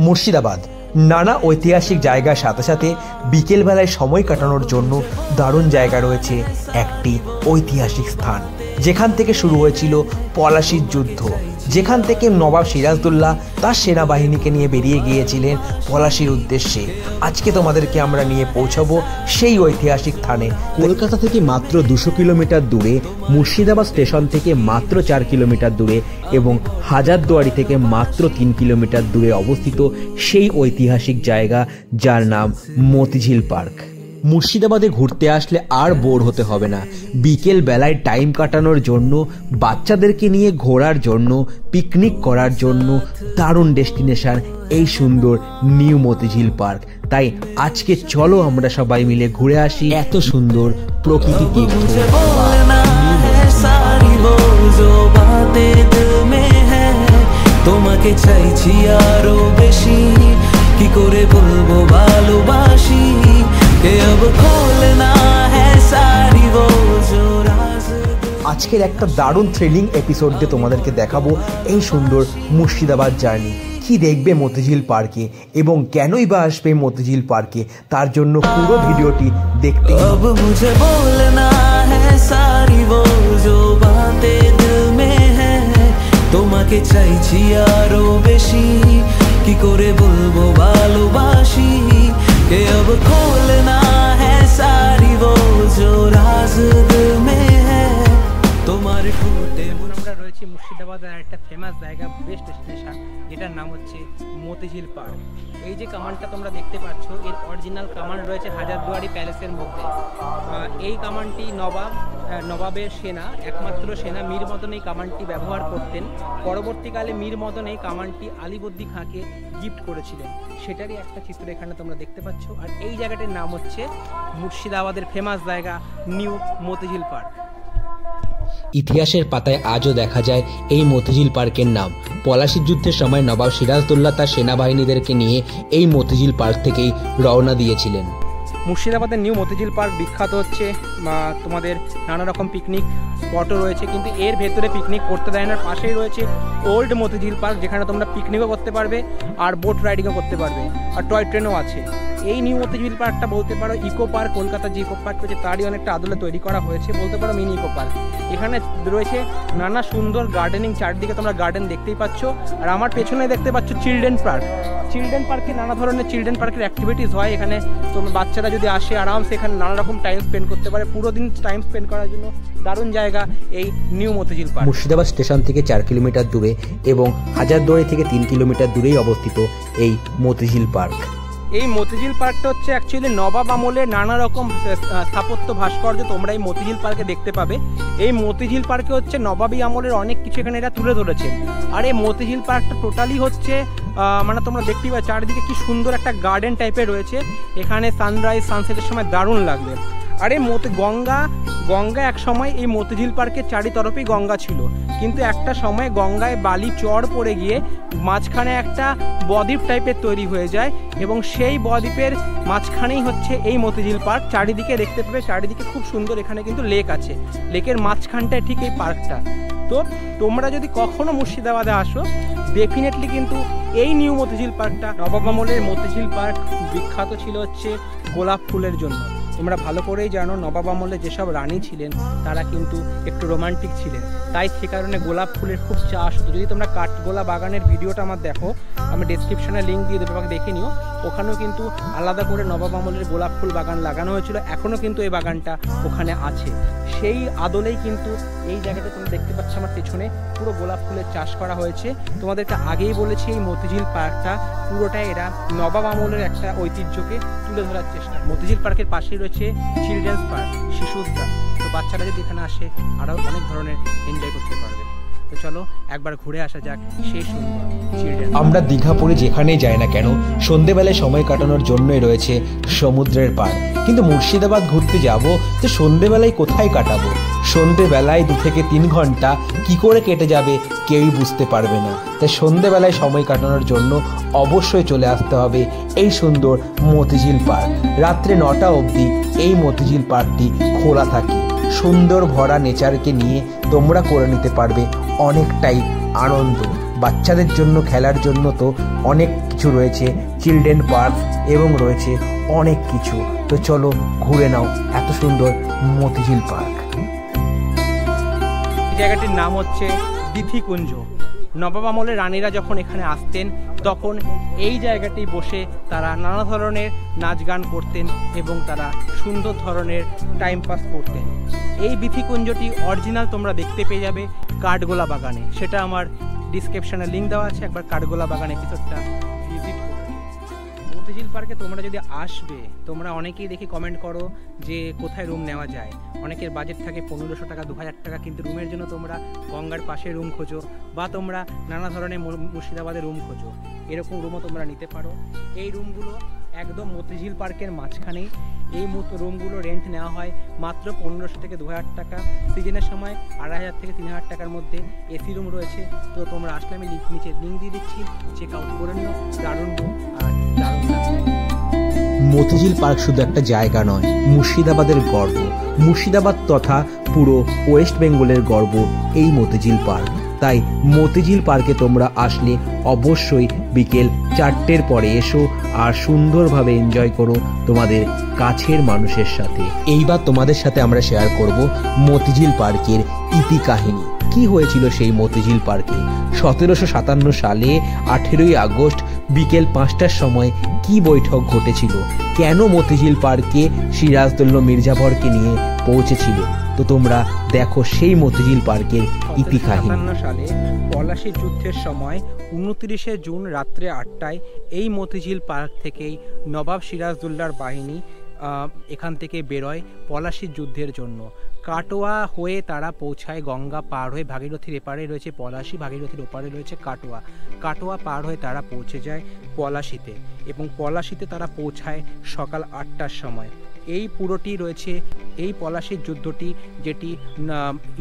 মুর্শিদাবাদ নানা ঐতিহাসিক জায়গার সাথে সাথে বিকেলবেলায় সময় কাটানোর জন্য দারুণ জায়গা রয়েছে একটি ঐতিহাসিক স্থান, যেখান থেকে শুরু হয়েছিল পলাশির যুদ্ধ, যেখান থেকে নবাব সিরাজদৌল্লা তার সেনাবাহিনীকে নিয়ে বেরিয়ে গিয়েছিলেন পলাশির উদ্দেশ্যে। আজকে তোমাদেরকে আমরা নিয়ে পৌঁছাবো সেই ঐতিহাসিক স্থানে। কলকাতা থেকে মাত্র 200 কিলোমিটার দূরে, মুর্শিদাবাদ স্টেশন থেকে মাত্র 4 কিলোমিটার দূরে এবং হাজারদুয়ারি থেকে মাত্র 3 কিলোমিটার দূরে অবস্থিত সেই ঐতিহাসিক জায়গা যার নাম মতিঝিল পার্ক। মুর্শিদাবাদে ঘুরতে আসলে আর বোর হতে হবে না। বিকেল বেলায় টাইম কাটানোর জন্য, বাচ্চাদেরকে নিয়ে ঘোরার জন্য, পিকনিক করার জন্য দারুণ ডেস্টিনেশন এই সুন্দর নিউ মতিঝিল পার্ক। তাই আজকে চলো আমরা সবাই মিলে ঘুরে আসি এত সুন্দর প্রকৃতি তীর্থ। তোমাকে চাইছি আরো বেশি, কি করে বলবো ভালোবাসি, আজকের একটা দারুণ থ্রিলিং এপিসোড দিয়ে তোমাদেরকে দেখাবো এই সুন্দর মুর্শিদাবাদ জার্নি। কি দেখবে মতিঝিল পার্কে এবং কেনই বা আসবে মতিঝিল পার্কে, তার জন্য পুরো ভিডিওটি দেখতে। তোমাকে চাইছি আরো বেশি, কি করে বলবো ভালোবাসি, कि अब खोलना है सारी वो जो राज दिल में है तुम्हारे टूटे। আমরা রয়েছি মুর্শিদাবাদের একটা ফেমাস জায়গা, বেস্ট ডেস্টিনেশন, যেটার নাম হচ্ছে মতিঝিল পার্ক। এই যে কামানটা তোমরা দেখতে পাচ্ছ, এর অরিজিনাল কামান রয়েছে হাজারদুয়ারি প্যালেসের মধ্যে। এই কামানটি নবাবের সেনা, একমাত্র সেনা মীর মদন এই কামানটি ব্যবহার করতেন। পরবর্তীকালে মীর মদন এই কামানটি আলীবর্দী খাঁকে গিফট করেছিলেন, সেটারই একটা চিত্র এখানে তোমরা দেখতে পাচ্ছ। আর এই জায়গাটির নাম হচ্ছে মুর্শিদাবাদের ফেমাস জায়গা নিউ মতিঝিল পার্ক। ইতিহাসের পাতায় আজও দেখা যায় এই মতিঝিল পার্কের নাম। পলাশির যুদ্ধের সময় নবাব সিরাজদৌল্লা তার সেনাবাহিনীদেরকে নিয়ে এই মতিঝিল পার্ক থেকেই রওনা দিয়েছিলেন। মুর্শিদাবাদের নিউ মতিঝিল পার্ক বিখ্যাত হচ্ছে তোমাদের নানা রকম পিকনিক স্পটও রয়েছে, কিন্তু এর ভেতরে পিকনিক করতে দেয় না। পাশেই রয়েছে ওল্ড মতিঝিল পার্ক, যেখানে তোমরা পিকনিকও করতে পারবে আর বোট রাইডিংও করতে পারবে, আর টয় ট্রেনও আছে। এই নিউ মতিঝিল পার্কটা বলতে পারো ইকো পার্ক, কলকাতার যে ইকো পার্ক রয়েছে তারই অনেকটা আদলে তৈরি করা হয়েছে, বলতে পারো মিনি ইকো পার্ক। এখানে রয়েছে নানা সুন্দর গার্ডেনিং, চারদিকে তোমরা গার্ডেন দেখতেই পাচ্ছ। আর আমার পেছনে দেখতে পাচ্ছ চিলড্রেন পার্ক। চিলড্রেন পার্কে নানা ধরনের চিলড্রেন পার্কের অ্যাক্টিভিটিস হয়। এখানে তোমার বাচ্চারা যদি আসে আরামসে এখানে নানা রকম টাইম স্পেন্ড করতে পারে, পুরো দিন টাইম স্পেন্ড করার জন্য দারুণ জায়গা এই new Motijheel park. Murshidabad station থেকে 4 কিলোমিটার দূরে এবং হাজারদুয়ারি থেকে 3 কিলোমিটার দূরেই অবস্থিত এই মতিঝিল পার্ক। এই মতিঝিল পার্কটা হচ্ছে অ্যাকচুয়ালি নবাব আমলের নানা রকম স্থাপত্য ভাস্কর্য তোমরা এই মতিঝিল পার্কে দেখতে পাবে। এই মতিঝিল পার্কে হচ্ছে নবাবী আমলের অনেক কিছু এখানে এরা তুলে ধরেছে। আর এই মতিঝিল পার্কটা টোটালি হচ্ছে মানে তোমরা দেখতেই পাচ্ছ চারিদিকে কি সুন্দর একটা গার্ডেন টাইপের রয়েছে। এখানে সানরাইজ সানসেটের সময় দারুণ লাগবে। আর এই গঙ্গা এক সময় এই মতিঝিল পার্কের চারিতরফেই গঙ্গা ছিল, কিন্তু একটা সময় গঙ্গায় বালি চড় পড়ে গিয়ে মাঝখানে একটা বদ্বীপ টাইপের তৈরি হয়ে যায় এবং সেই বদ্বীপের মাঝখানেই হচ্ছে এই মতিঝিল পার্ক। চারিদিকে দেখতে পাবে, চারিদিকে খুব সুন্দর, এখানে কিন্তু লেক আছে, লেকের মাঝখানটায় ঠিক এই পার্কটা। তো তোমরা যদি কখনো মুর্শিদাবাদে আসো ডেফিনেটলি কিন্তু এই নিউ মতিঝিল পার্কটা। নবাব আমলের মতিঝিল পার্ক বিখ্যাত ছিল হচ্ছে গোলাপ ফুলের জন্য। তোমরা ভালো করেই জানো নবাব আমলে যেসব রানী ছিলেন তারা কিন্তু একটু রোমান্টিক ছিলেন, তাই সে কারণে গোলাপ ফুলের খুব চাষ হতো। যদি তোমরা কাঠগোলা বাগানের ভিডিওটা আমার দেখো, আমি ডেসক্রিপশনে লিঙ্ক দিয়ে দেবো, দেখে নিও। ওখানেও কিন্তু আলাদা করে নবাব আমলের গোলাপ ফুল বাগান লাগানো হয়েছিল, এখনও কিন্তু এই বাগানটা ওখানে আছে। সেই আদলেই কিন্তু এই জায়গাটা তোমরা দেখতে পাচ্ছ আমার পেছনে পুরো গোলাপ ফুলের চাষ করা হয়েছে। তোমাদেরকে আগেই বলেছি এই মতিঝিল পার্কটা পুরোটাই এরা নবাব আমলের একটা ঐতিহ্যকে তুলে ধরার চেষ্টা। মতিঝিল পার্কের পাশেই রয়েছে চিলড্রেন্স পার্ক, শিশু উদ্যান। তো বাচ্চারা যদি এখানে আসে আরও অনেক ধরনের এনজয় করতে পারবে। তো চলো একবার ঘুরে আসা যাক সেই সুন্দর চিলড্রেন। আমরা দীঘাপুরে যেখানেই যাই না কেন সন্ধেবেলায় সময় কাটানোর জন্যই রয়েছে সমুদ্রের পাড়, কিন্তু মুর্শিদাবাদ ঘুরতে যাব তো সন্ধেবেলায় কোথায় কাটাবো? সন্ধেবেলায় 2 থেকে 3 ঘন্টা কি করে কেটে যাবে কেউই বুঝতে পারবে না। তাই সন্ধেবেলায় সময় কাটানোর জন্য অবশ্যই চলে আসতে হবে এই সুন্দর মতিঝিল পার্ক। রাত্রে 9টা অবধি এই মতিঝিল পার্কটি খোলা থাকে। সুন্দর ভরা নেচারকে নিয়ে তোমরা করে নিতে পারবে অনেকটাই আনন্দ। বাচ্চাদের জন্য খেলার জন্য তো অনেক কিছু রয়েছে, চিলড্রেন পার্ক এবং রয়েছে অনেক কিছু। তো চলো ঘুরে নাও এত সুন্দর মতিঝিল পার্ক। জায়গাটির নাম হচ্ছে বিথিকুঞ্জ। নবাব আমলের রানীরা যখন এখানে আসতেন তখন এই জায়গাটি বসে তারা নানা ধরনের নাচ গান করতেন এবং তারা সুন্দর ধরনের টাইম পাস করতেন। এই বিথিকুঞ্জটি অরিজিনাল তোমরা দেখতে পেয়ে যাবে কাঠগোলা বাগানে, সেটা আমার ডিসক্রিপশনে লিঙ্ক দেওয়া আছে, একবার কাঠগোলা বাগান এপিসোডটা ভিজিট করো। মতিঝিল পার্কে তোমরা যদি আসবে, তোমরা অনেকেই দেখি কমেন্ট করো যে কোথায় রুম নেওয়া যায়। অনেকের বাজেট থাকে 1500 টাকা 2000 টাকা, কিন্তু রুমের জন্য তোমরা গঙ্গার পাশে রুম খোঁজো বা তোমরা নানা ধরনের মুর্শিদাবাদে রুম খোঁজো, এরকম রুমও তোমরা নিতে পারো। এই রুমগুলো একদম মতিঝিল পার্কের মাঝখানেই। এই রুমগুলো রেন্ট নেওয়া হয় মাত্র 1500 থেকে 2000 টাকা, সিজনের সময় 2500 থেকে 3000 টাকার মধ্যে এসি রুম রয়েছে। তো তোমরা আসলে আমি নিচে লিঙ্ক দিয়ে দিচ্ছি, চেক আউট করে নিও। দারুণ রুম আর দারুণ লাগবে। মতিঝিল পার্ক শুধু একটা জায়গা নয়, মুর্শিদাবাদের গর্ব, মুর্শিদাবাদ তথা পুরো ওয়েস্ট বেঙ্গলের গর্ব এই মতিঝিল পার্ক। তাই মতিঝিল পার্কে তোমরা আসলে অবশ্যই বিকেল 4টের পরে এসো আর সুন্দরভাবে এনজয় করো তোমাদের কাছের মানুষের সাথে। এইবার তোমাদের সাথে আমরা শেয়ার করব মতিঝিল পার্কের ইতি কাহিনী। কি হয়েছিল সেই মতিঝিল পার্কে 1757 সালে 18ই আগস্ট বিকেল 5টার সময় কি বৈঠক ঘটেছিল, কেন মতিঝিল পার্কে সিরাজদৌল্লা মির্জাফরকে নিয়ে পৌঁছেছিল। তো তোমরা দেখো সেই মতিঝিল পার্কের ইতি কাহিনী। 1757 সালে পলাশী যুদ্ধের সময় 29শে জুন রাত্রে 8টায় এই মতিঝিল পার্ক থেকেই নবাব সিরাজদৌল্লার বাহিনী এখান থেকে বেরোয় পলাশীর যুদ্ধের জন্য। কাটোয়া হয়ে তারা পৌঁছায়, গঙ্গা পার হয়ে, ভাগীরথীর এপারে রয়েছে পলাশী, ভাগীরথীর ওপারে রয়েছে কাটোয়া। কাটোয়া পার হয়ে তারা পৌঁছে যায় পলাশীতে এবং পলাশীতে তারা পৌঁছায় সকাল 8টার সময়। এই পুরোটি রয়েছে এই পলাশীর যুদ্ধটি, যেটি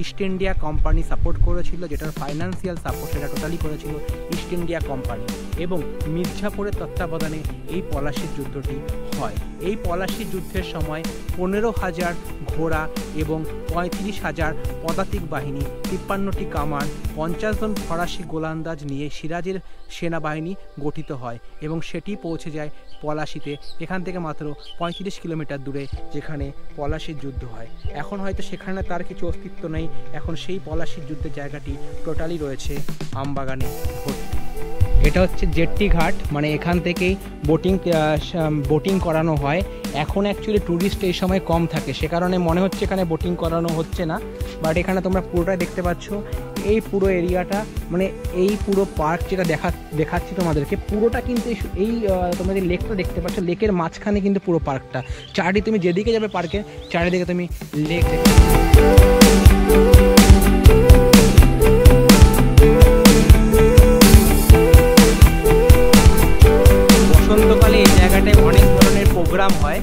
ইস্ট ইন্ডিয়া কোম্পানি সাপোর্ট করেছিল, যেটার ফাইন্যান্সিয়াল সাপোর্ট সেটা টোটালি করেছিল ইস্ট ইন্ডিয়া কোম্পানি, এবং মির্জাপুরের তত্ত্বাবধানে এই পলাশীর যুদ্ধটি হয়। এই পলাশীর যুদ্ধের সময় 15,000 ঘোড়া এবং 35,000 পদাতিক বাহিনী, 53টি কামান, 50 জন ফরাসি গোলন্দাজ নিয়ে সিরাজের সেনাবাহিনী গঠিত হয় এবং সেটি পৌঁছে যায় পলাশীতে। এখান থেকে মাত্র 35 কিলোমিটার দূরে যেখানে পলাশীর যুদ্ধ হয়। এখন হয়তো সেখানে তার কিছু অস্তিত্ব নেই, এখন সেই পলাশীর যুদ্ধের জায়গাটি টোটালি রয়েছে আমবাগানে ভর্তি। এটা হচ্ছে জেট্টি ঘাট, মানে এখান থেকেই বোটিং করানো হয়। এখন অ্যাকচুয়ালি ট্যুরিস্ট এই সময় কম থাকে, সে কারণে মনে হচ্ছে এখানে বোটিং করানো হচ্ছে না, বাট এখানে তোমরা পুরোটাই দেখতে পাচ্ছ। এই পুরো এরিয়াটা, মানে এই পুরো পার্ক যেটা দেখাচ্ছি তোমাদেরকে, পুরোটা কিন্তু এই তোমরা যে লেকটা দেখতে পাচ্ছ, লেকের মাঝখানে কিন্তু পুরো পার্কটা। চারিদিকে তুমি যেদিকে যাবে পার্কে, চারিদিকে তুমি লেক দেখতে বসন্তকালে এই জায়গাটায় অনেক ধরনের প্রোগ্রাম হয়।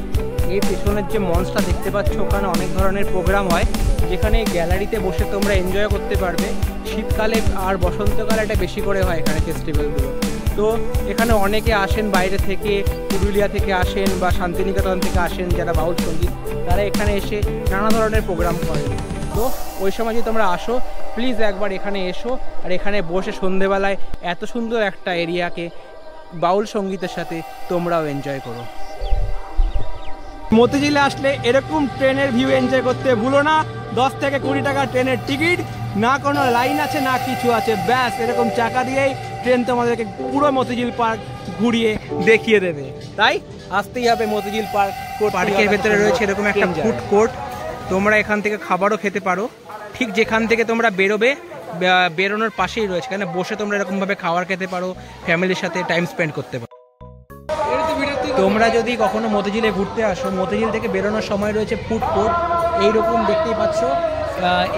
এই পেছনের যে মঞ্চটা দেখতে পাচ্ছ, ওখানে অনেক ধরনের প্রোগ্রাম হয়, যেখানে গ্যালারিতে বসে তোমরা এনজয় করতে পারবে। শীতকালে আর বসন্তকালে এটা বেশি করে হয় এখানে ফেস্টিভ্যালগুলো। তো এখানে অনেকে আসেন বাইরে থেকে, পুরুলিয়া থেকে আসেন বা শান্তিনিকেতন থেকে আসেন যারা বাউল সঙ্গীত, তারা এখানে এসে নানা ধরনের প্রোগ্রাম করেন। তো ওই সময় যদি তোমরা আসো, প্লিজ একবার এখানে এসো আর এখানে বসে সন্ধেবেলায় এত সুন্দর একটা এরিয়াকে বাউল সঙ্গীতের সাথে তোমরাও এনজয় করো। মতিঝিলে আসলে এরকম ট্রেনের ভিউ এনজয় করতে ভুলো না। 10 থেকে 20 টাকা ট্রেনের টিকিট, না কোনো লাইন আছে না কিছু আছে, ব্যাস এরকম চাকা দিয়েই ট্রেন তোমাদেরকে পুরো মতিঝিল পার্ক ঘুরিয়ে দেখিয়ে দেবে। তাই আসতেই হবে মতিঝিল পার্ক। পার্কের ভেতরে রয়েছে এরকম একটা ফুড কোর্ট, তোমরা এখান থেকে খাবারও খেতে পারো। ঠিক যেখান থেকে তোমরা বেরোবে, বেরোনোর পাশেই রয়েছে, এখানে বসে তোমরা এরকমভাবে খাবার খেতে পারো, ফ্যামিলির সাথে টাইম স্পেন্ড করতে পারো। তোমরা যদি কখনো মতিঝিলে ঘুরতে আসো, মতিঝিল থেকে বেরোনোর সময় রয়েছে ফুড কোর্ট, এইরকম দেখতেই পাচ্ছ।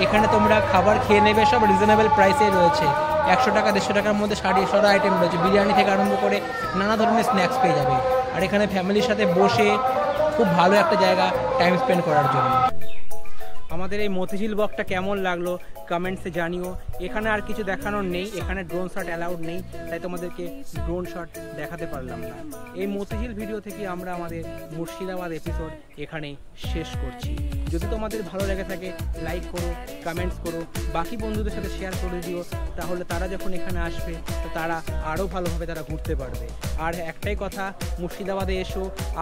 এখানে তোমরা খাবার খেয়ে নেবে, সব রিজনেবল প্রাইসে রয়েছে। 100 টাকা 150 টাকার মধ্যে 60 আইটেম রয়েছে, বিরিয়ানি থেকে আরম্ভ করে নানা ধরনের স্ন্যাক্স পেয়ে যাবে। আর এখানে ফ্যামিলির সাথে বসে খুব ভালো একটা জায়গা টাইম স্পেন্ড করার জন্য। আমাদের এই মতিঝিল ব্লগটা কেমন লাগলো কমেন্টসে জানিও। এখানে আর কিছু দেখানোর নেই, এখানে ড্রোন শট অ্যালাউড নেই, তাই তোমাদেরকে ড্রোন শট দেখাতে পারলাম না। এই মতিঝিল ভিডিও থেকে আমরা আমাদের মুর্শিদাবাদ এপিসোড এখানেই শেষ করছি। যদি তোমাদের ভালো লেগে থাকে লাইক করো, কমেন্টস করো, বাকি বন্ধুদের সাথে শেয়ার করে দিও। তাহলে তারা যখন এখানে আসবে তো তারা আরও ভালোভাবে তারা ঘুরতে পারবে। আর একটাই কথা, মুর্শিদাবাদে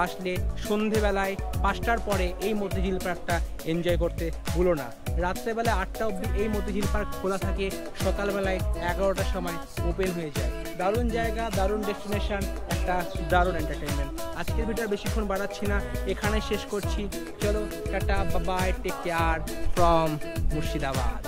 আসলে সন্ধেবেলায় 5টার পরে এই মতিঝিল পার্কটা এনজয় করতে ভুলো না। রাত্রেবেলায় 8টা অবধি এই মতিঝিল পার্ক খোলা থাকে, সকালবেলায় 11টার সময় ওপেন হয়ে যায়। দারুণ জায়গা, দারুণ ডেস্টিনেশন, একটা দারুণ এন্টারটেনমেন্ট। আজকের ভিডিওটা বেশিক্ষণ বাড়াচ্ছি না, এখানে শেষ করছি। চলো tata, bye, take care from Murshidabad.